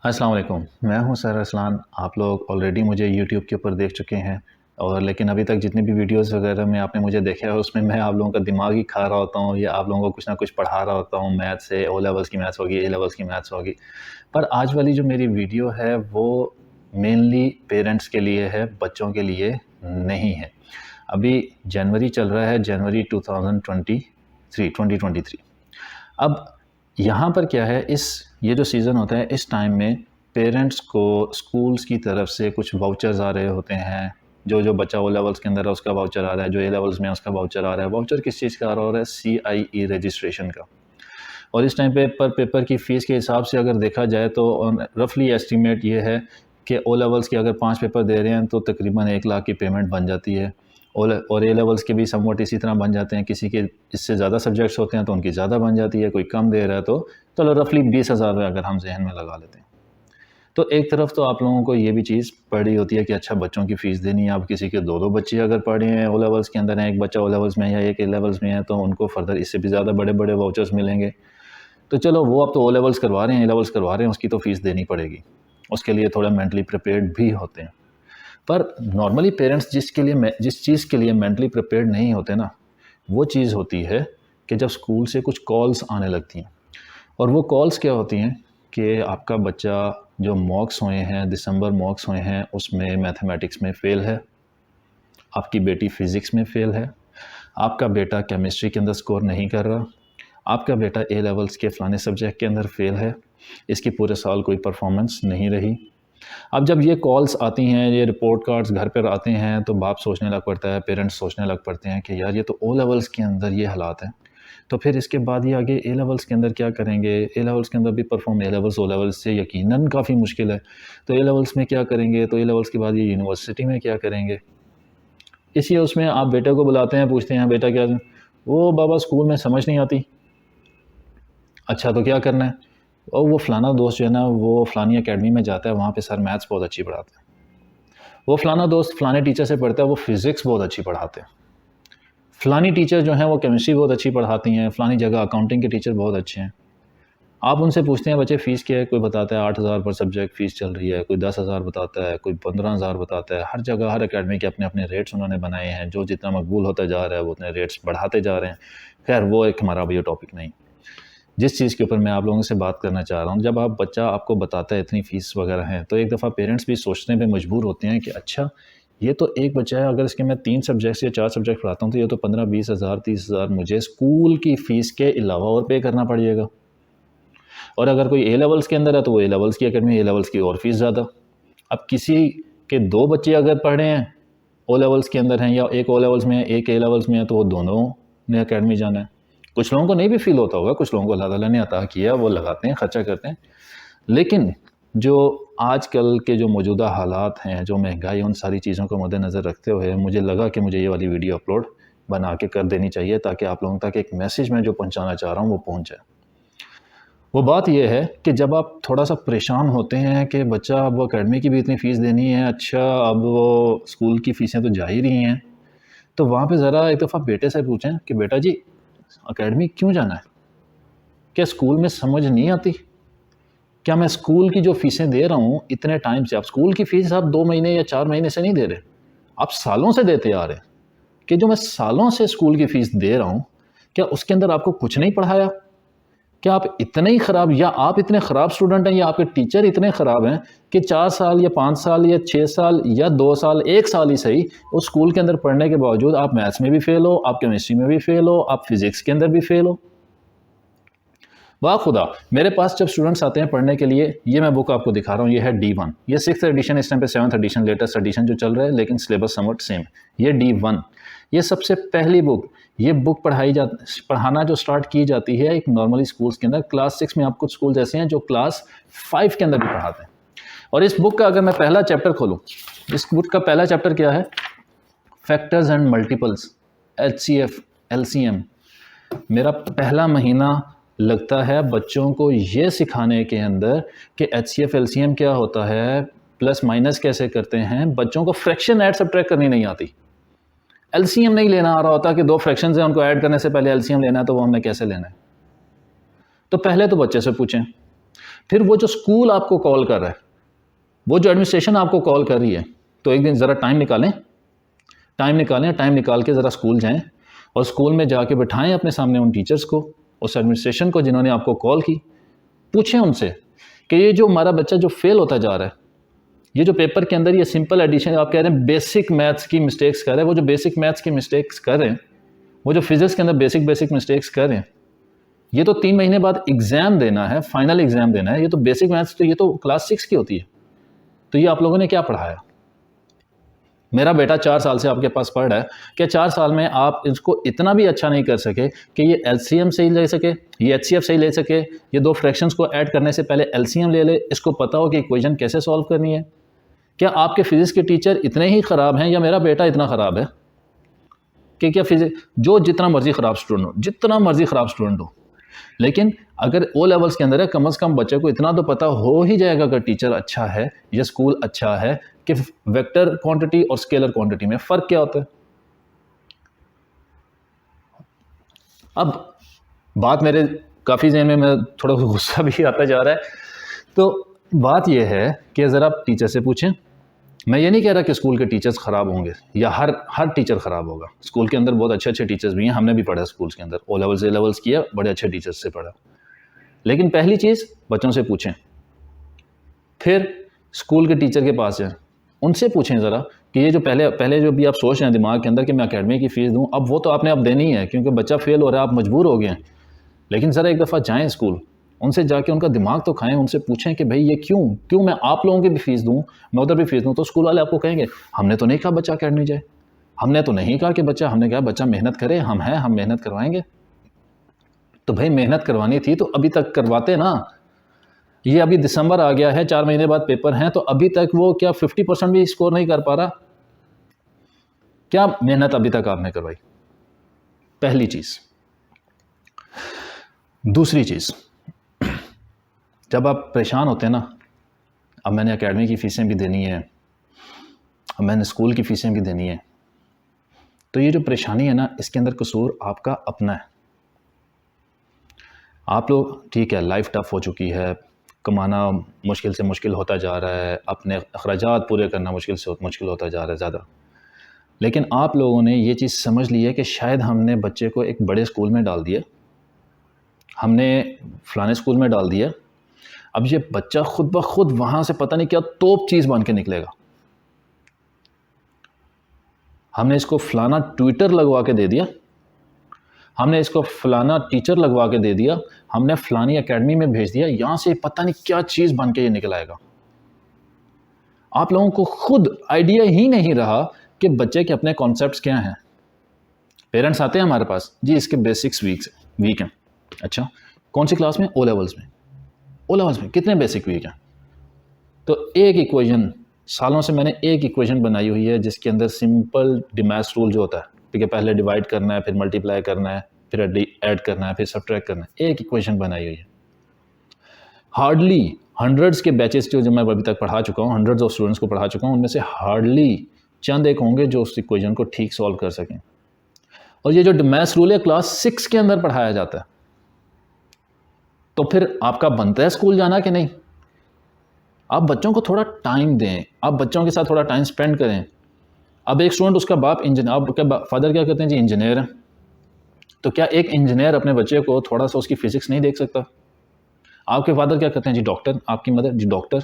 अस्सलाम वालेकुम। मैं हूं सर अरसलान। आप लोग ऑलरेडी मुझे यूट्यूब के ऊपर देख चुके हैं और लेकिन अभी तक जितनी भी वीडियोस वगैरह में आपने मुझे देखा है उसमें मैं आप लोगों का दिमाग ही खा रहा होता हूं या आप लोगों को कुछ ना कुछ पढ़ा रहा होता हूं। मैथ से ओ लेवल्स की मैथ्स होगी, ए लेवल्स की मैथ्स होगी। पर आज वाली जो मेरी वीडियो है वो मेनली पेरेंट्स के लिए है, बच्चों के लिए नहीं है। अभी जनवरी चल रहा है, जनवरी 2023। अब यहाँ पर क्या है, ये जो सीज़न होता है इस टाइम में पेरेंट्स को स्कूल्स की तरफ से कुछ वाउचर्स आ रहे होते हैं। जो बच्चा ओ लेवल्स के अंदर है उसका वाउचर आ रहा है, जो ए लेवल्स में है उसका वाउचर आ रहा है। वाउचर किस चीज़ का आ रहा है? CIE रजिस्ट्रेशन का। और इस टाइम पे पर पेपर की फ़ीस के हिसाब से अगर देखा जाए तो रफली एस्टीमेट ये है कि ओ लेवल्स के अगर 5 पेपर दे रहे हैं तो तकरीबन 1 लाख की पेमेंट बन जाती है। और ए लेवल्स के भी समवट इसी तरह बन जाते हैं। किसी के इससे ज़्यादा सब्जेक्ट्स होते हैं तो उनकी ज़्यादा बन जाती है, कोई कम दे रहा है तो चलो रफली 20,000 अगर हम जहन में लगा लेते हैं। तो एक तरफ तो आप लोगों को ये भी चीज़ पड़ी होती है कि अच्छा बच्चों की फ़ीस देनी है। अब किसी के 2-2 बच्चे अगर पढ़े हैं, ओ लेवल्स के अंदर हैं, एक बच्चा ओ लेवल्स में है या एक ए लेवल्स में है, तो उनको फ़र्दर इससे भी ज़्यादा बड़े-बड़े वाउचर्स मिलेंगे। तो चलो वो अब तो ओ लेवल्स करवा रहे हैं, ए लेवल्स करवा रहे हैं, उसकी तो फ़ीस देनी पड़ेगी। उसके लिए थोड़ा मेंटली प्रिपेयर्ड भी होते हैं। पर नॉर्मली पेरेंट्स जिस चीज़ के लिए मेंटली प्रिपेयर्ड नहीं होते ना, वो चीज़ होती है कि जब स्कूल से कुछ कॉल्स आने लगती हैं। और वो कॉल्स क्या होती हैं कि आपका बच्चा जो मॉक्स हुए हैं, दिसंबर मॉक्स हुए हैं, उसमें मैथमेटिक्स में फ़ेल है, आपकी बेटी फ़िज़िक्स में फ़ेल है, आपका बेटा केमिस्ट्री के अंदर स्कोर नहीं कर रहा, आपका बेटा ए लेवल्स के फ़लाने सब्जेक्ट के अंदर फ़ेल है, इसकी पूरे साल कोई परफॉर्मेंस नहीं रही। अब जब ये कॉल्स आती हैं, ये रिपोर्ट कार्ड्स घर पर आते हैं, तो बाप सोचने लग पड़ता है, पेरेंट्स सोचने लग पड़ते हैं कि यार ये तो ओ लेवल्स के अंदर ये हालात हैं, तो फिर इसके बाद ये आगे ए लेवल्स के अंदर क्या करेंगे? ए लेवल्स के अंदर भी perform A levels O levels से यकीनन काफ़ी मुश्किल है। तो ए लेवल्स में क्या करेंगे? तो ए लेवल्स के बाद ये यूनिवर्सिटी में क्या करेंगे? इसी उसमें आप बेटे को बुलाते हैं, पूछते हैं बेटा क्या? वो बाबा स्कूल में समझ नहीं आती। अच्छा तो क्या करना है? और वो फ़लाना दोस्त जो है ना, वो फ़लानी अकेडमी में जाता है, वहाँ पे सर मैथ्स बहुत अच्छी पढ़ाते हैं। वो फ़लाना दोस्त फ़लाने टीचर से पढ़ता है, वो फ़िज़िक्स बहुत अच्छी पढ़ाते हैं। फ़लानी टीचर जो हैं वो केमिस्ट्री बहुत अच्छी पढ़ाती हैं, फ़लानी जगह अकाउंटिंग के टीचर बहुत अच्छे हैं। आप उनसे पूछते हैं बच्चे फ़ीस क्या है? कोई बताता है 8,000 पर सब्जेक्ट फ़ीस चल रही है, कोई 10,000 बताता है, कोई 15,000 बताता है। हर जगह हर अकेडमी के अपने-अपने रेट्स उन्होंने बनाए हैं, जो जितना मकबूल होता जा रहा है वो उतने रेट्स बढ़ाते जा रहे हैं। ख़ैर वो एक हमारा अभी ये टॉपिक नहीं। जिस चीज़ के ऊपर मैं आप लोगों से बात करना चाह रहा हूँ, जब आप बच्चा आपको बताता है इतनी फ़ीस वग़ैरह है, तो एक दफ़ा पेरेंट्स भी सोचने पे मजबूर होते हैं कि अच्छा, ये तो एक बच्चा है, अगर इसके मैं 3 सब्जेक्ट्स या 4 सब्जेक्ट पढ़ाता हूँ, तो ये तो 15-20 हज़ार 30 हज़ार मुझे स्कूल की फ़ीस के अलावा और पे करना पड़ेगा। और अगर कोई ए लेवल्स के अंदर है, तो वो ए लेवल्स की अकेडमी, ए लेवल्स की और फ़ीस ज़्यादा। अब किसी के 2 बच्चे अगर पढ़ रहे हैं, ओ लेवल्स के अंदर हैं या एक ओ लेवल्स में है, एक ए लेवल्स में है, तो वो दोनों ने अकेडमी जाना है। कुछ लोगों को नहीं भी फ़ील होता होगा, कुछ लोगों को अल्लाह ताला ने अता किया, वो लगाते हैं, खर्चा करते हैं। लेकिन जो आजकल के जो मौजूदा हालात हैं, जो महंगाई, उन सारी चीज़ों को मद्देनज़र रखते हुए मुझे लगा कि मुझे ये वाली वीडियो अपलोड बना के कर देनी चाहिए, ताकि आप लोगों तक एक मैसेज मैं जो पहुँचाना चाह रहा हूँ, वो पहुँच जाए। वो बात ये है कि जब आप थोड़ा-सा परेशान होते हैं कि बच्चा अब अकेडमी की भी इतनी फ़ीस देनी है, अच्छा अब वो स्कूल की फ़ीसें तो जा ही रही हैं, तो वहाँ पे ज़रा एक दफ़ा बेटे से पूछें कि बेटा जी, अकेडमी क्यों जाना है? क्या स्कूल में समझ नहीं आती? क्या मैं स्कूल की जो फ़ीसें दे रहा हूँ इतने टाइम से, आप स्कूल की फ़ीस आप 2 महीने या 4 महीने से नहीं दे रहे, आप सालों से देते आ रहे हैं, कि जो मैं सालों से स्कूल की फ़ीस दे रहा हूँ, क्या उसके अंदर आपको कुछ नहीं पढ़ाया? क्या आप इतने ही ख़राब, या आप इतने ख़राब स्टूडेंट हैं, या आपके टीचर इतने ख़राब हैं कि 4 साल या 5 साल या 6 साल या 2 साल, 1 साल ही सही, उस स्कूल के अंदर पढ़ने के बावजूद आप मैथ्स में भी फ़ेल हो, आप केमिस्ट्री में भी फ़ेल हो, आप फ़िज़िक्स के अंदर भी फ़ेल हो? वाह खुदा! मेरे पास जब स्टूडेंट्स आते हैं पढ़ने के लिए, ये मैं बुक आपको दिखा रहा हूँ, ये है D1, ये 6th एडिशन, इस टाइम पे 7th एडिशन, लेटेस्ट एडिशन जो चल रहा है, लेकिन सिलेबस समवट सेम। ये D1, ये सबसे पहली बुक, ये बुक पढ़ाना जो स्टार्ट की जाती है एक नॉर्मली स्कूल्स के अंदर, क्लास 6 में आप कुछ स्कूल्स ऐसे हैं जो क्लास 5 के अंदर भी पढ़ाते हैं। और इस बुक का अगर मैं पहला चैप्टर खोलूँ, इस बुक का पहला चैप्टर क्या है? Factors and multiples, HCF, LCM। मेरा पहला महीना लगता है बच्चों को ये सिखाने के अंदर कि HCF LCM क्या होता है, प्लस माइनस कैसे करते हैं। बच्चों को फ्रैक्शन ऐड सब्ट्रैक्ट करनी नहीं आती, LCM नहीं लेना आ रहा होता कि 2 फ्रैक्शंस हैं, उनको ऐड करने से पहले LCM लेना है, तो वो हमने कैसे लेना है। तो पहले तो बच्चे से पूछें फिर वो जो स्कूल आपको कॉल कर रहा है, वो जो एडमिनिस्ट्रेशन आपको कॉल कर रही है, तो एक दिन ज़रा टाइम निकालें, टाइम निकाल के ज़रा स्कूल जाएं और स्कूल में जाके बिठाएं अपने सामने उन टीचर्स को, उस एडमिनिस्ट्रेशन को जिन्होंने आपको कॉल की। पूछें उनसे कि ये जो हमारा बच्चा जो फेल होता जा रहा है, ये जो पेपर के अंदर ये सिंपल एडिशन आप कह रहे हैं बेसिक मैथ्स की मिस्टेक्स कर रहे हैं, वो जो बेसिक मैथ्स की मिस्टेक्स कर रहे हैं, वो जो फिजिक्स के अंदर बेसिक मिस्टेक्स कर रहे हैं, ये तो 3 महीने बाद एग्ज़ाम देना है, फाइनल एग्ज़ाम देना है। ये तो बेसिक मैथ्स तो ये तो क्लास 6 की होती है। तो ये आप लोगों ने क्या पढ़ाया? मेरा बेटा 4 साल से आपके पास पढ़ रहा है, क्या 4 साल में आप इसको इतना भी अच्छा नहीं कर सके कि ये एलसीएम सही ले सके, ये एचसीएफ सही ले सके, ये 2 फ्रैक्शंस को ऐड करने से पहले एलसीएम ले ले, इसको पता हो कि इक्वेशन कैसे सॉल्व करनी है? क्या आपके फिजिक्स के टीचर इतने ही ख़राब हैं या मेरा बेटा इतना ख़राब है कि क्या फिजिक्स जो जितना मर्ज़ी ख़राब स्टूडेंट हो, लेकिन अगर ओ लेवल्स के अंदर है, कम से कम बच्चे को इतना तो पता हो ही जाएगा अगर टीचर अच्छा है या स्कूल अच्छा है कि वेक्टर क्वांटिटी और स्केलर क्वांटिटी में फ़र्क क्या होता है। अब बात मेरे काफ़ी ज़हन में मैं थोड़ा गुस्सा भी आता जा रहा है। तो बात यह है कि ज़रा आप टीचर से पूछें। मैं ये नहीं कह रहा कि स्कूल के टीचर्स ख़राब होंगे या हर टीचर ख़राब होगा। स्कूल के अंदर बहुत अच्छे टीचर्स भी हैं, हमने भी पढ़ा स्कूल्स के अंदर, ओ लेवल्स ए लेवल्स किया, बड़े अच्छे टीचर्स से पढ़ा। लेकिन पहली चीज़ बच्चों से पूछें, फिर स्कूल के टीचर के पास जाएं, उनसे पूछें ज़रा कि ये जो पहले जो भी आप सोच रहे हैं दिमाग के अंदर कि मैं अकेडमी की फ़ीस दूँ, अब वो तो आपने अब देनी है क्योंकि बच्चा फेल हो रहा है, आप मजबूर हो गए हैं। लेकिन ज़रा एक दफ़ा जाएँ स्कूल, उनसे जाके उनका दिमाग तो खाएं, उनसे पूछें कि भाई ये क्यों मैं आप लोगों की भी फ़ीस दूँ, मैं उधर भी फ़ीस दूँ। तो स्कूल वाले आपको कहेंगे हमने तो नहीं कहा बच्चा अकेडमी जाए, हमने तो नहीं कहा कि हमने कहा बच्चा मेहनत करे, हम मेहनत करवाएंगे। तो भाई मेहनत करवानी थी तो अभी तक करवाते ना। ये अभी दिसंबर आ गया है, 4 महीने बाद पेपर हैं, तो अभी तक वो क्या 50% भी स्कोर नहीं कर पा रहा? क्या मेहनत अभी तक आपने करवाई? पहली चीज़। दूसरी चीज़, जब आप परेशान होते हैं ना, अब मैंने एकेडमी की फ़ीसें भी देनी है, अब मैंने स्कूल की फ़ीसें भी देनी है, तो ये जो परेशानी है ना, इसके अंदर कसूर आपका अपना है। आप लोग ठीक है, लाइफ टफ हो चुकी है, कमाना मुश्किल से मुश्किल होता जा रहा है, अपने अखराजात पूरे करना मुश्किल से मुश्किल होता जा रहा है ज़्यादा। लेकिन आप लोगों ने ये चीज़ समझ ली है कि शायद हमने बच्चे को एक बड़े स्कूल में डाल दिया, हमने फ़लाने स्कूल में डाल दिया, अब ये बच्चा खुद ब खुद वहाँ से पता नहीं क्या तोप चीज़ बन के निकलेगा। हमने इसको फ़लाना ट्विटर लगवा के दे दिया, हमने इसको फ़लाना टीचर लगवा के दे दिया, हमने फ़लानी एकेडमी में भेज दिया, यहाँ से पता नहीं क्या चीज़ बन के ये निकल आएगा। आप लोगों को खुद आइडिया ही नहीं रहा कि बच्चे के अपने कॉन्सेप्ट्स क्या हैं। पेरेंट्स आते हैं हमारे पास, जी इसके बेसिक्स वीक हैं। अच्छा, कौन सी क्लास में? ओ लेवल्स में। ओ लेवल्स में कितने बेसिक वीक हैं? तो एक इक्वेशन, सालों से मैंने एक इक्वेशन बनाई हुई है जिसके अंदर सिंपल डिमैथ्स रूल जो होता है, ठीक है, पहले डिवाइड करना है, फिर मल्टीप्लाई करना है, फिर ऐड करना है, फिर सब्ट्रैक्ट करना है, एक इक्वेशन बनाई हुई है। हार्डली हंड्रेड्स के बैचेस जो मैं अभी तक पढ़ा चुका हूँ, हंड्रेड्स ऑफ स्टूडेंट्स को पढ़ा चुका हूँ, उनमें से हार्डली चंद एक होंगे जो उस इक्वेशन को ठीक सॉल्व कर सकें। और ये जो डिमैथ्स रूल है क्लास 6 के अंदर पढ़ाया जाता है, तो फिर आपका बनता है स्कूल जाना कि नहीं? आप बच्चों को थोड़ा टाइम दें, आप बच्चों के साथ थोड़ा टाइम स्पेंड करें। अब एक स्टूडेंट, उसका बाप इंजीनियर, आपका फादर क्या करते हैं जी? इंजीनियर हैं। तो क्या एक इंजीनियर अपने बच्चे को थोड़ा सा उसकी फिजिक्स नहीं देख सकता? आपके फादर क्या करते हैं जी? डॉक्टर। आपकी मदर जी? डॉक्टर।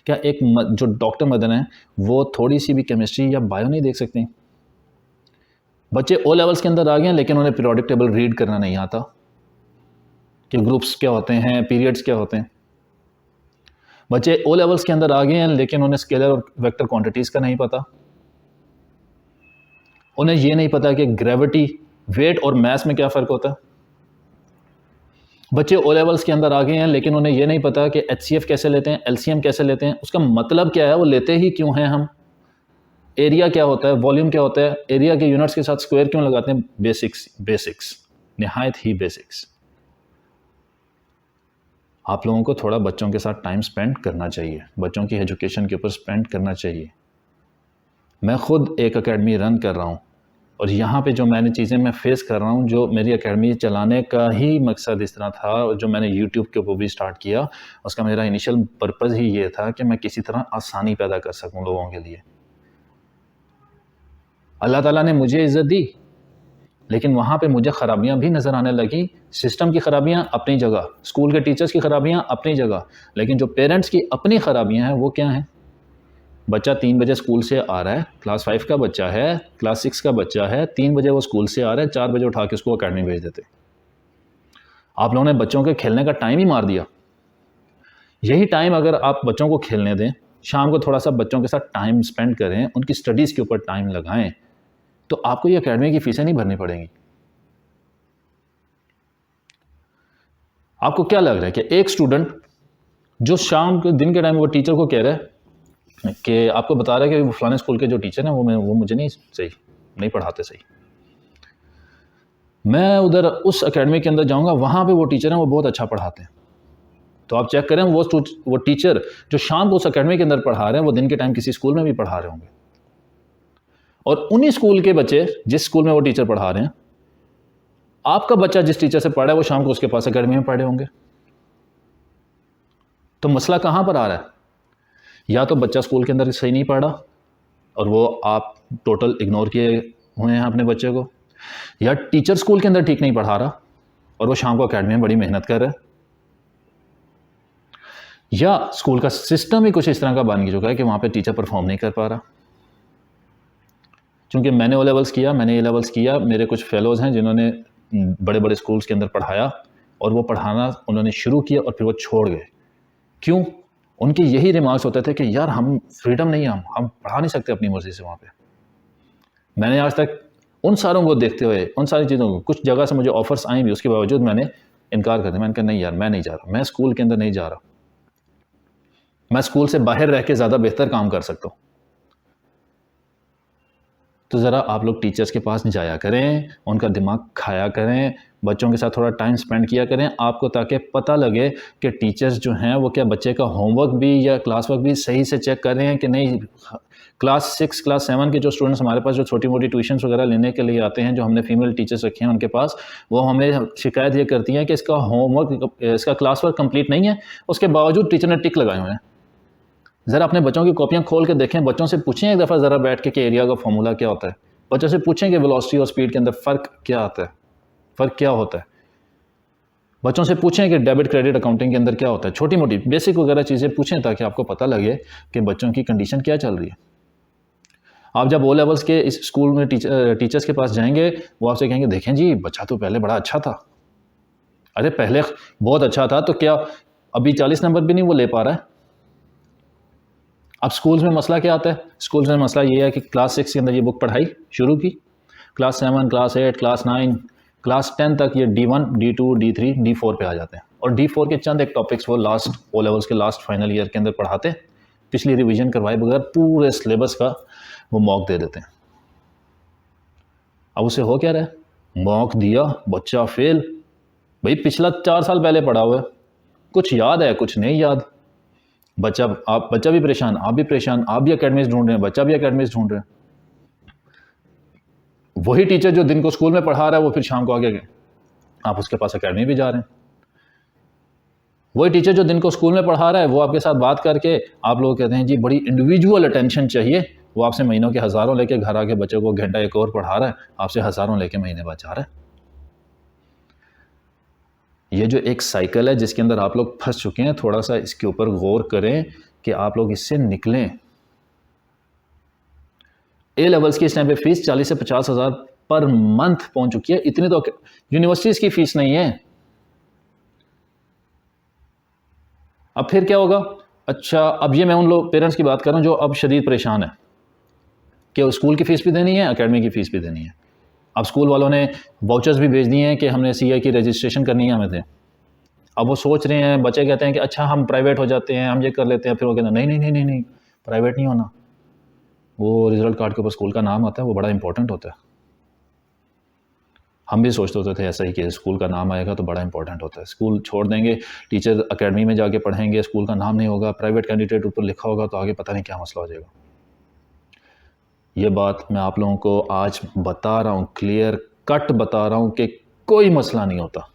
क्या एक जो डॉक्टर मदर हैं वो थोड़ी सी भी केमिस्ट्री या बायो नहीं देख सकती? बच्चे ओ लेवल्स के अंदर आ गए हैं लेकिन उन्हें पीरियोडिक टेबल रीड करना नहीं आता कि ग्रुप्स क्या होते हैं, पीरियड्स क्या होते हैं। बच्चे ओ लेवल्स के अंदर आ गए हैं लेकिन उन्हें स्केलर और वेक्टर क्वांटिटीज़ का नहीं पता। उन्हें ये नहीं पता कि ग्रेविटी, वेट और मास में क्या फ़र्क होता है। बच्चे ओ लेवल्स के अंदर आ गए हैं लेकिन उन्हें ये नहीं पता कि एचसीएफ कैसे लेते हैं, एलसीएम कैसे लेते हैं, उसका मतलब क्या है, वो लेते ही क्यों हैं हम, एरिया क्या होता है, वॉल्यूम क्या होता है, एरिया के यूनिट्स के साथ स्क्वायर क्यों लगाते हैं। बेसिक्स, निहायत ही बेसिक्स। आप लोगों को थोड़ा बच्चों के साथ टाइम स्पेंड करना चाहिए, बच्चों की एजुकेशन के ऊपर स्पेंड करना चाहिए। मैं खुद एक एकेडमी रन कर रहा हूँ और यहाँ पे जो मैंने चीज़ें मैं फ़ेस कर रहा हूँ, जो मेरी एकेडमी चलाने का ही मकसद इस तरह था, और जो मैंने यूट्यूब के ऊपर भी स्टार्ट किया, उसका मेरा इनिशियल पर्पज़ ही ये था कि मैं किसी तरह आसानी पैदा कर सकूँ लोगों के लिए। अल्लाह ताला ने मुझे इज़्ज़त दी, लेकिन वहाँ पे मुझे ख़राबियाँ भी नज़र आने लगी। सिस्टम की ख़राबियाँ अपनी जगह, स्कूल के टीचर्स की ख़राबियाँ अपनी जगह, लेकिन जो पेरेंट्स की अपनी ख़राबियाँ हैं वो क्या हैं? बच्चा 3 बजे स्कूल से आ रहा है, क्लास 5 का बच्चा है, क्लास 6 का बच्चा है, 3 बजे वो स्कूल से आ रहा है, 4 बजे उठा के उसको अकेडमी भेज देते। आप लोगों ने बच्चों के खेलने का टाइम ही मार दिया। यही टाइम अगर आप बच्चों को खेलने दें, शाम को थोड़ा-सा बच्चों के साथ टाइम स्पेंड करें, उनकी स्टडीज़ के ऊपर टाइम लगाएँ, तो आपको ये अकेडमी की फ़ीसें नहीं भरनी पड़ेंगी। आपको क्या लग रहा है कि एक स्टूडेंट जो शाम के दिन के टाइम वो टीचर को कह रहा है कि आपको बता रहा है कि वो फलाने स्कूल के जो टीचर हैं वो मुझे नहीं सही, नहीं पढ़ाते सही। मैं उधर उस एकेडमी के अंदर जाऊँगा, वहाँ पे वो टीचर हैं, वो बहुत अच्छा पढ़ाते हैं। तो आप चेक करें वो टीचर जो शाम को उस एकेडमी के अंदर पढ़ा रहे हैं, वो दिन के टाइम किसी स्कूल में भी पढ़ा रहे होंगे। और उन्हीं स्कूल के बच्चे जिस स्कूल में वो टीचर पढ़ा रहे हैं, आपका बच्चा जिस टीचर से पढ़ा है वो शाम को उसके पास एकेडमी में पढ़े होंगे। तो मसला कहाँ पर आ रहा है? या तो बच्चा स्कूल के अंदर सही नहीं पढ़ा और वो आप टोटल इग्नोर किए हुए हैं अपने बच्चे को, या टीचर स्कूल के अंदर ठीक नहीं पढ़ा रहा और वो शाम को एकेडमी में बड़ी मेहनत कर रहा है, या स्कूल का सिस्टम ही कुछ इस तरह का बन चुका है कि वहाँ पे टीचर परफॉर्म नहीं कर पा रहा। क्योंकि मैंने ओ लेवल्स किया, मैंने ए लेवल्स किया, मेरे कुछ फेलोज़ हैं जिन्होंने बड़े बड़े स्कूल्स के अंदर पढ़ाया, और वो पढ़ाना उन्होंने शुरू किया और फिर वो छोड़ गए। क्यों? उनके यही रिमार्क्स होते थे कि यार हम फ्रीडम नहीं है, हम पढ़ा नहीं सकते अपनी मर्ज़ी से वहाँ पे। मैंने आज तक उन सारों को देखते हुए, उन सारी चीज़ों को, कुछ जगह से मुझे ऑफ़र्स आई भी, उसके बावजूद मैंने इनकार कर दिया। मैंने कहा नहीं यार, मैं नहीं जा रहा, मैं स्कूल के अंदर नहीं जा रहा। मैं स्कूल से बाहर रह के ज़्यादा बेहतर काम कर सकता हूँ। तो ज़रा आप लोग टीचर्स के पास जाया करें, उनका दिमाग खाया करें, बच्चों के साथ थोड़ा टाइम स्पेंड किया करें, आपको ताकि पता लगे कि टीचर्स जो हैं वो क्या बच्चे का होमवर्क भी या क्लास वर्क भी सही से चेक कर रहे हैं कि नहीं। क्लास 6, क्लास 7 के जो स्टूडेंट्स हमारे पास जो छोटी-मोटी ट्यूशन्स वगैरह लेने के लिए आते हैं, जो हमने फीमेल टीचर्स रखे हैं उनके पास, वो हमें शिकायत ये करती हैं कि इसका होमवर्क, इसका क्लास वर्क कंप्लीट नहीं है, उसके बावजूद टीचर ने टिक लगाए हुए हैं। ज़रा अपने बच्चों की कॉपियाँ खोल के देखें, बच्चों से पूछें एक दफ़ा ज़रा बैठ के कि एरिया का फॉर्मूला क्या होता है। बच्चों से पूछें कि वेलोसिटी और स्पीड के अंदर फ़र्क क्या आता है, फ़र्क क्या होता है। बच्चों से पूछें कि डेबिट क्रेडिट अकाउंटिंग के अंदर क्या होता है। छोटी-मोटी बेसिक वगैरह चीज़ें पूछें ताकि आपको पता लगे कि बच्चों की कंडीशन क्या चल रही है। आप जब ओ लेवल्स के इस स्कूल में टीचर्स के पास जाएँगे, वो आपसे कहेंगे देखें जी बच्चा तो पहले बड़ा अच्छा था। अरे पहले बहुत अच्छा था तो क्या अभी 40 नंबर भी नहीं वो ले पा रहा है? अब स्कूल्स में मसला क्या आता है? स्कूल्स में मसला ये है कि क्लास 6 के अंदर ये बुक पढ़ाई शुरू की, क्लास 7, क्लास 8, क्लास 9, क्लास 10 तक ये D1, D2, D3, D4 पे आ जाते हैं, और D4 के चंद एक टॉपिक्स वो लास्ट ओ लेवल्स के लास्ट फाइनल ईयर के अंदर पढ़ाते हैं। पिछली रिवीजन करवाए बगैर पूरे सिलेबस का वो मॉक दे देते हैं। अब उसे हो क्या रहा है? मॉक दिया, बच्चा फेल। भाई पिछला 4 साल पहले पढ़ा हुआ है, कुछ याद है, कुछ नहीं याद। बच्चा भी परेशान, आप भी परेशान, आप भी एकेडमीज ढूंढ रहे हैं, बच्चा भी एकेडमीज ढूंढ रहे हैं। वही टीचर जो दिन को स्कूल में पढ़ा रहा है वो फिर शाम को आगे आप उसके पास एकेडमी भी जा रहे हैं। वही टीचर जो दिन को स्कूल में पढ़ा रहा है वो आपके साथ बात करके आप लोग कहते हैं जी बड़ी इंडिविजुअल अटेंशन चाहिए, वो आपसे महीनों के हज़ारों लेके घर आके बच्चे को घंटा एक और पढ़ा रहा है, आपसे हज़ारों लेके महीने बाद जा रहा है। ये जो एक साइकिल है जिसके अंदर आप लोग फंस चुके हैं, थोड़ा सा इसके ऊपर गौर करें कि आप लोग इससे निकलें। ए लेवल्स की इस टाइम पे फीस 40 से 50 हज़ार पर मंथ पहुंच चुकी है। इतनी तो यूनिवर्सिटीज की फीस नहीं है। अब फिर क्या होगा? अच्छा, अब ये मैं उन लोग पेरेंट्स की बात कर रहा हूँ जो अब शदीद परेशान है कि स्कूल की फ़ीस भी देनी है, एकेडमी की फ़ीस भी देनी है। अब स्कूल वालों ने वाउचर्स भी भेज दिए हैं कि हमने CA की रजिस्ट्रेशन करनी है हमें। अब वो सोच रहे हैं, बच्चे कहते हैं कि अच्छा हम प्राइवेट हो जाते हैं, हम ये कर लेते हैं, फिर वो कहते हैं नहीं नहीं नहीं नहीं नहीं, प्राइवेट नहीं होना। वो रिजल्ट कार्ड के ऊपर स्कूल का नाम आता है, वो बड़ा इंपॉर्टेंट होता है। हम भी सोचते होते थे ऐसा ही कि स्कूल का नाम आएगा तो बड़ा इंपॉर्टेंट होता है। स्कूल छोड़ देंगे, टीचर एकेडमी में जाके पढ़ेंगे, स्कूल का नाम नहीं होगा, प्राइवेट कैंडिडेट ऊपर लिखा होगा तो आगे पता नहीं क्या मसला हो जाएगा। ये बात मैं आप लोगों को आज बता रहा हूँ, क्लियर कट बता रहा हूँ कि कोई मसला नहीं होता।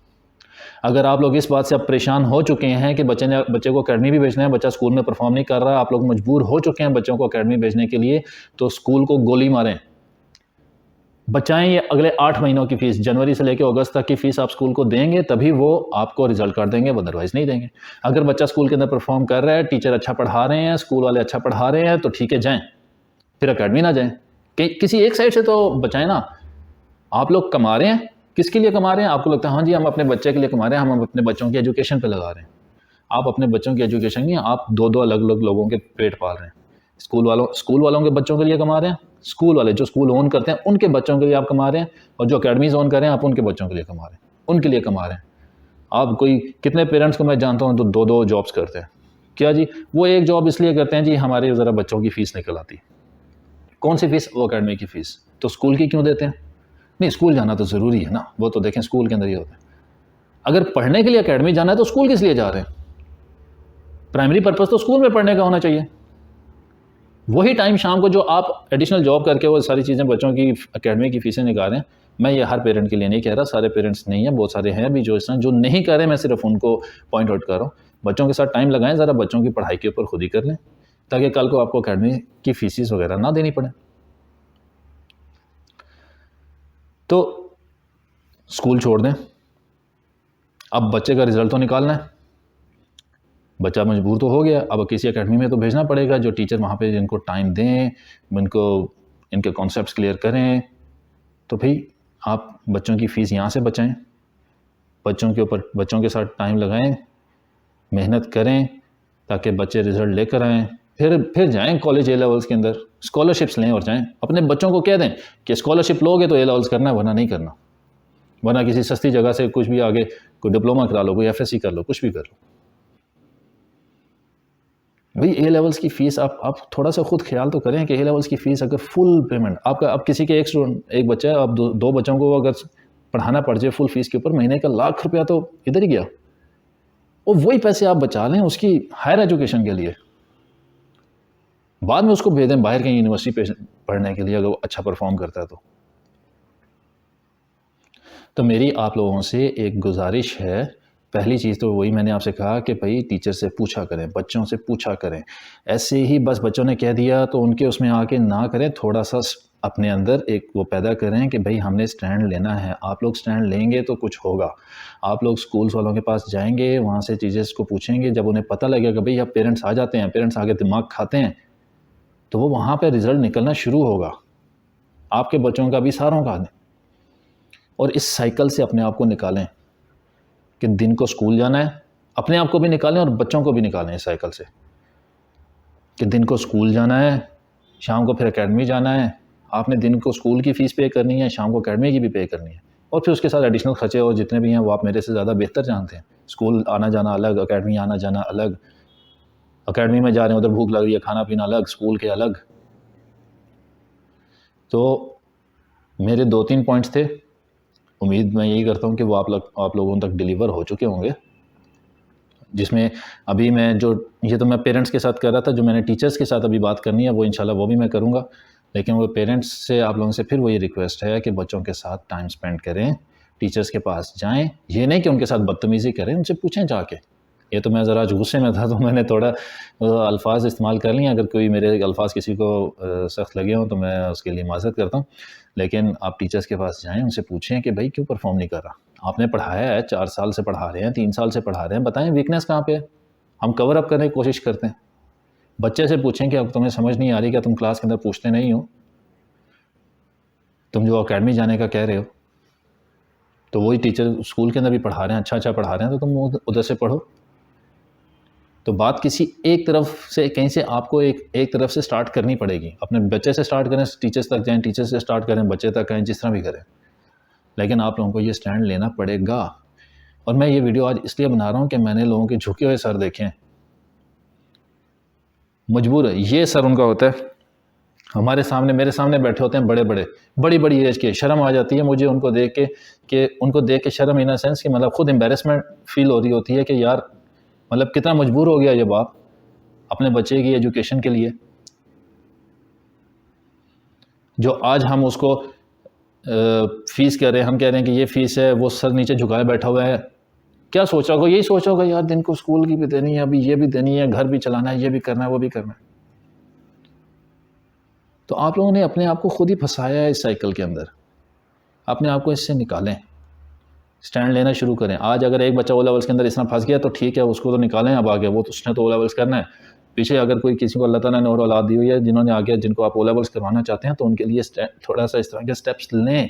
अगर आप लोग इस बात से अब परेशान हो चुके हैं कि बच्चे को अकेडमी भी भेजना है, बच्चा स्कूल में परफॉर्म नहीं कर रहा, आप लोग मजबूर हो चुके हैं बच्चों को अकेडमी भेजने के लिए, तो स्कूल को गोली मारें, बचाएं ये अगले 8 महीनों की फ़ीस, जनवरी से लेकर अगस्त तक की फ़ीस आप स्कूल को देंगे तभी वो आपको रिजल्ट कर देंगे, अदरवाइज़ नहीं देंगे। अगर बच्चा स्कूल के अंदर परफॉर्म कर रहा है, टीचर अच्छा पढ़ा रहे हैं, स्कूल वाले अच्छा पढ़ा रहे हैं, तो ठीक है जाएँ, फिर अकेडमी ना जाएँ। किसी एक साइड से तो बचाएँ ना। आप लोग कमा रहे हैं, किसके लिए कमा रहे हैं? आपको लगता है हाँ जी हम अपने बच्चे के लिए कमा रहे हैं, हम अपने बच्चों की एजुकेशन पे लगा रहे हैं। आप अपने बच्चों की एजुकेशन नहीं, आप 2-2 अलग-अलग लोगों के पेट पाल रहे हैं। स्कूल वालों के बच्चों के लिए कमा रहे हैं, स्कूल वाले जो स्कूल ओन करते हैं उनके बच्चों के लिए आप कमा रहे हैं, और जो अकेडमीज़ ओन कर रहे हैं आप उनके बच्चों के लिए कमा रहे हैं, उनके लिए कमा रहे हैं। आप कोई कितने पेरेंट्स को मैं जानता हूँ तो 2-2 जॉब्स करते हैं। क्या जी? वो एक जॉब इसलिए करते हैं जी हमारी ज़रा बच्चों की फ़ीस निकल आती। कौन सी फ़ीस? वो अकेडमी की फ़ीस। तो स्कूल की क्यों देते हैं? नहीं, स्कूल जाना तो ज़रूरी है ना, वो तो देखें स्कूल के अंदर ही होता है। अगर पढ़ने के लिए अकेडमी जाना है तो स्कूल किस लिए जा रहे हैं? प्राइमरी पर्पस तो स्कूल में पढ़ने का होना चाहिए। वही टाइम शाम को जो आप एडिशनल जॉब करके वो सारी चीज़ें बच्चों की अकेडमी की फ़ीसें निकाल रहे हैं, मैं ये हर पेरेंट के लिए नहीं कह रहा, सारे पेरेंट्स नहीं हैं, बहुत सारे हैं भी जो इस तरह जो नहीं कर रहे, मैं सिर्फ उनको पॉइंट आउट कर रहा हूँ। बच्चों के साथ टाइम लगाएं, ज़रा बच्चों की पढ़ाई के ऊपर खुद ही कर लें, ताकि कल को आपको अकेडमी की फ़ीसेस वगैरह ना देनी पड़े। तो स्कूल छोड़ दें, अब बच्चे का रिज़ल्ट तो निकालना है, बच्चा मजबूर तो हो गया, अब किसी अकेडमी में तो भेजना पड़ेगा, जो टीचर वहाँ पे इनको टाइम दें, इनको इनके कॉन्सेप्ट्स क्लियर करें। तो भाई आप बच्चों की फ़ीस यहाँ से बचाएं, बच्चों के साथ टाइम लगाएं, मेहनत करें, ताकि बच्चे रिज़ल्ट लेकर आएँ। फिर जाएँ कॉलेज ए लेवल्स के अंदर, स्कॉलरशिप्स लें और जाएँ। अपने बच्चों को कह दें कि स्कॉलरशिप लोगे तो ए लेवल्स करना है, वरना नहीं करना, वरना किसी सस्ती जगह से कुछ भी आगे कोई डिप्लोमा करा लो, कोई एफएससी कर लो, कुछ भी कर लो। भाई ए लेवल्स की फ़ीस आप थोड़ा सा खुद ख्याल तो करें कि ए लेवल्स की फ़ीस अगर फुल पेमेंट आपका, अब किसी के एक बच्चा है, अब दो बच्चों को अगर पढ़ाना पड़ जाए फुल फ़ीस के ऊपर, महीने का ₹1,00,000 तो इधर ही गया। और वही पैसे आप बचा लें उसकी हायर एजुकेशन के लिए, बाद में उसको भेज दें बाहर कहीं यूनिवर्सिटी पे पढ़ने के लिए, अगर वो अच्छा परफॉर्म करता है तो मेरी आप लोगों से एक गुजारिश है। पहली चीज़ तो वही मैंने आपसे कहा कि भाई टीचर से पूछा करें, बच्चों से पूछा करें। ऐसे ही बस बच्चों ने कह दिया तो उनके उसमें आके ना करें, थोड़ा सा अपने अंदर एक वो पैदा करें कि भाई हमने स्टैंड लेना है। आप लोग स्टैंड लेंगे तो कुछ होगा। आप लोग स्कूल्स वालों के पास जाएंगे, वहाँ से टीचर्स को पूछेंगे, जब उन्हें पता लगेगा भाई अब पेरेंट्स आ जाते हैं, पेरेंट्स आगे दिमाग खाते हैं, तो वो वहाँ पर रिज़ल्ट निकलना शुरू होगा, आपके बच्चों का भी, सारों का। और इस साइकिल से अपने आप को निकालें कि दिन को स्कूल जाना है, अपने आप को भी निकालें और बच्चों को भी निकालें इस साइकिल से कि दिन को स्कूल जाना है, शाम को फिर एकेडमी जाना है। आपने दिन को स्कूल की फ़ीस पे करनी है, शाम को एकेडमी की भी पे करनी है, और फिर उसके साथ एडिशनल खर्चे और जितने भी हैं वो आप मेरे से ज़्यादा बेहतर जानते हैं। स्कूल आना जाना अलग, एकेडमी आना जाना अलग, एकेडमी में जा रहे हैं उधर भूख लग रही है, खाना पीना अलग, स्कूल के अलग। तो मेरे 2-3 पॉइंट्स थे, उम्मीद मैं यही करता हूँ कि वो आप लोगों तक डिलीवर हो चुके होंगे, जिसमें अभी मैं जो ये तो मैं पेरेंट्स के साथ कर रहा था, जो मैंने टीचर्स के साथ अभी बात करनी है वो इंशाल्लाह वो भी मैं करूँगा। लेकिन वो पेरेंट्स से आप लोगों से फिर वही रिक्वेस्ट है कि बच्चों के साथ टाइम स्पेंड करें, टीचर्स के पास जाएँ, ये नहीं कि उनके साथ बदतमीज़ी करें, उनसे पूछें जाके। ये तो मैं ज़रा आज गुस्से में था तो मैंने थोड़ा अल्फाज इस्तेमाल कर लिए, अगर कोई मेरे अल्फाज किसी को सख्त लगे हों तो मैं उसके लिए माज़रत करता हूँ। लेकिन आप टीचर्स के पास जाएँ, उनसे पूछें कि भाई क्यों परफॉर्म नहीं कर रहा? आपने पढ़ाया है, 4 साल से पढ़ा रहे हैं, 3 साल से पढ़ा रहे हैं, बताएं वीकनेस कहाँ पे है? हम कवर अप करने की कोशिश करते हैं। बच्चे से पूछें कि अब तुम्हें समझ नहीं आ रही, क्या तुम क्लास के अंदर पूछते नहीं हो? तुम जो अकेडमी जाने का कह रहे हो, तो वही टीचर स्कूल के अंदर भी पढ़ा रहे हैं, अच्छा पढ़ा रहे हैं, तो तुम उधर से पढ़ो। तो बात किसी एक तरफ से, कहीं से आपको एक तरफ से स्टार्ट करनी पड़ेगी। अपने बच्चे से स्टार्ट करें, टीचर्स तक जाएँ, टीचर से स्टार्ट करें, बच्चे तक आएँ, जिस तरह भी करें। लेकिन आप लोगों को ये स्टैंड लेना पड़ेगा। और मैं ये वीडियो आज इसलिए बना रहा हूँ कि मैंने लोगों के झुके हुए सर देखे हैं, मजबूर है। ये सर उनका होता है, हमारे सामने, मेरे सामने बैठे होते हैं, बड़ी एज के। शर्म आ जाती है मुझे उनको देख के, शर्म इन द सेंस कि मतलब खुद एम्बेरसमेंट फील हो रही होती है कि यार मतलब कितना मजबूर हो गया ये बाप अपने बच्चे की एजुकेशन के लिए। जो आज हम उसको फ़ीस कह रहे हैं, हम कह रहे हैं कि ये फ़ीस है, वो सर नीचे झुकाए बैठा हुआ है। क्या सोचा होगा? यही सोचा होगा यार दिन को स्कूल की भी देनी है, अभी ये भी देनी है, घर भी चलाना है, ये भी करना है, वो भी करना है। तो आप लोगों ने अपने आप को खुद ही फँसाया है इस साइकिल के अंदर। अपने आप को इससे निकालें, स्टैंड लेना शुरू करें। आज अगर एक बच्चा ओ लेवल्स के अंदर इस तरह फँस गया तो ठीक है, उसको तो निकालें अब आगे, वो तो उसने तो ओ लेवल्स करना है। पीछे अगर कोई किसी को अल्लाह ताला ने और औलाद दी हुई है, जिन्होंने आगे जिनको आप ओ लेवल्स करवाना चाहते हैं, तो उनके लिए थोड़ा-सा इस तरह के स्टेप्स लें,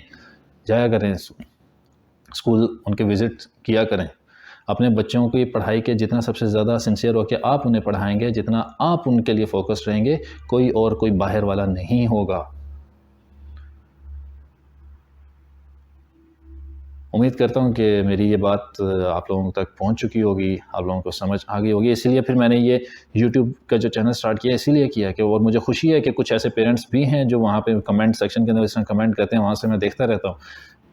जाया करें स्कूल, उनके विज़िट किया करें। अपने बच्चों की पढ़ाई के जितना सबसे ज़्यादा सिंसियर होकर आप उन्हें पढ़ाएँगे, जितना आप उनके लिए फ़ोकस्ड रहेंगे, कोई बाहर वाला नहीं होगा। उम्मीद करता हूँ कि मेरी ये बात आप लोगों तक पहुँच चुकी होगी, आप लोगों को समझ आ गई होगी। इसीलिए फिर मैंने ये यूट्यूब का जो चैनल स्टार्ट किया इसीलिए किया कि, और मुझे खुशी है कि कुछ ऐसे पेरेंट्स भी हैं जो वहाँ पे कमेंट सेक्शन के अंदर इस तरह कमेंट करते हैं, वहाँ से मैं देखता रहता हूँ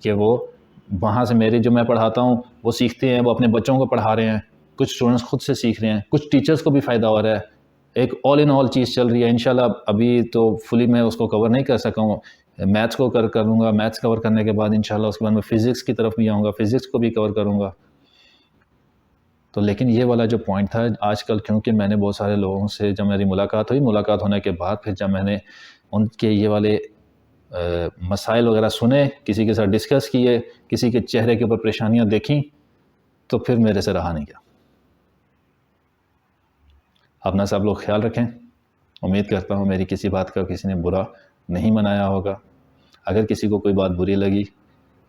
कि वो वहाँ से मेरे जो मैं पढ़ाता हूँ वो सीखते हैं, वो अपने बच्चों को पढ़ा रहे हैं, कुछ स्टूडेंट्स खुद से सीख रहे हैं, कुछ टीचर्स को भी फ़ायदा हो रहा है। एक ऑल इन ऑल चीज़ चल रही है। इंशाल्लाह अभी तो फुली मैं उसको कवर नहीं कर सका हूँ, मैथ्स को करूँगा, मैथ्स कवर करने के बाद इंशाल्लाह उसके बाद मैं फ़िज़िक्स की तरफ भी आऊँगा, फ़िज़िक्स को भी कवर करूँगा। तो लेकिन ये वाला जो पॉइंट था आजकल, क्योंकि मैंने बहुत सारे लोगों से जब मेरी मुलाकात हुई, मुलाकात होने के बाद फिर जब मैंने उनके ये वाले मसाइल वगैरह सुने, किसी के साथ डिस्कस किए, किसी के चेहरे के ऊपर परेशानियाँ देखी, तो फिर मेरे से रहा नहीं गया। अपना सब लोग ख्याल रखें। उम्मीद करता हूँ मेरी किसी बात का किसी ने बुरा नहीं मनाया होगा। अगर किसी को कोई बात बुरी लगी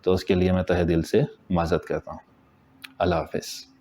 तो उसके लिए मैं तहे दिल से माज़रत करता हूँ। अल्लाह हाफ़िज़।